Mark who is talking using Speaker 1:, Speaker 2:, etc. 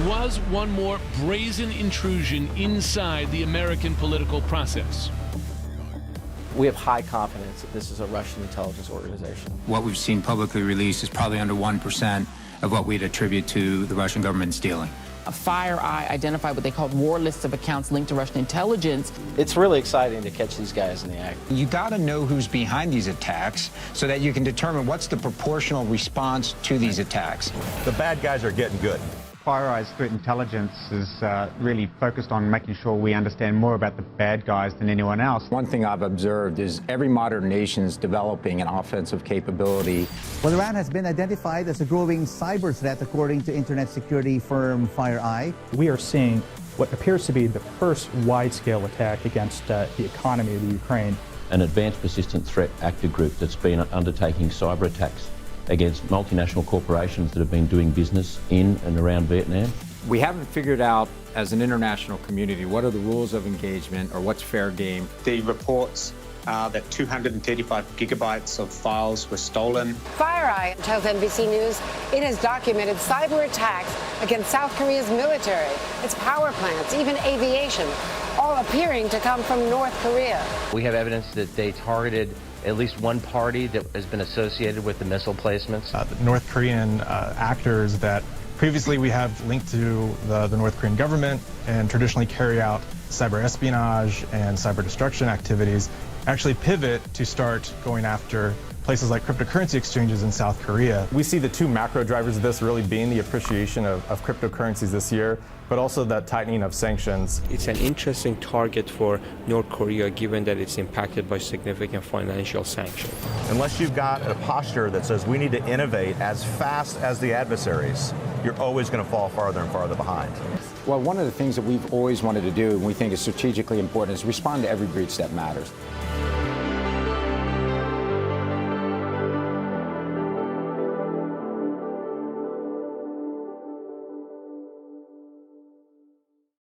Speaker 1: was one more brazen intrusion inside the American political process.
Speaker 2: We have high confidence that this is a Russian intelligence organization.
Speaker 3: What we've seen publicly released is probably under 1% of what we'd attribute to the Russian government stealing.
Speaker 4: FireEye identified what they called war lists of accounts linked to Russian intelligence.
Speaker 2: It's really exciting to catch these guys in the act.
Speaker 5: You got to know who's behind these attacks so that you can determine what's the proportional response to these attacks.
Speaker 6: The bad guys are getting good.
Speaker 7: FireEye's threat intelligence is really focused on making sure we understand more about the bad guys than anyone else.
Speaker 5: One thing I've observed is every modern nation is developing an offensive capability.
Speaker 8: Well, Iran has been identified as a growing cyber threat, according to internet security firm FireEye.
Speaker 9: We are seeing what appears to be the first wide-scale attack against the economy of the Ukraine.
Speaker 10: An advanced persistent threat actor group that's been undertaking cyber attacks against multinational corporations that have been doing business in and around Vietnam.
Speaker 11: We haven't figured out, as an international community, what are the rules of engagement or what's fair game.
Speaker 12: The reports are that 235 gigabytes of files were stolen.
Speaker 13: FireEye tells NBC News it has documented cyber attacks against South Korea's military, its power plants, even aviation, all appearing to come from North Korea.
Speaker 14: We have evidence that they targeted at least one party that has been associated with the missile placements.
Speaker 9: The North Korean actors that previously we have linked to the North Korean government and traditionally carry out cyber espionage and cyber destruction activities actually pivot to start going after places like cryptocurrency exchanges in South Korea.
Speaker 6: We see the two macro drivers of this really being the appreciation of cryptocurrencies this year, but also that tightening of sanctions.
Speaker 15: It's an interesting target for North Korea, given that it's impacted by significant financial sanctions.
Speaker 6: Unless you've got a posture that says we need to innovate as fast as the adversaries, you're always going to fall farther and farther behind.
Speaker 5: Well, one of the things that we've always wanted to do and we think is strategically important is respond to every breach that matters.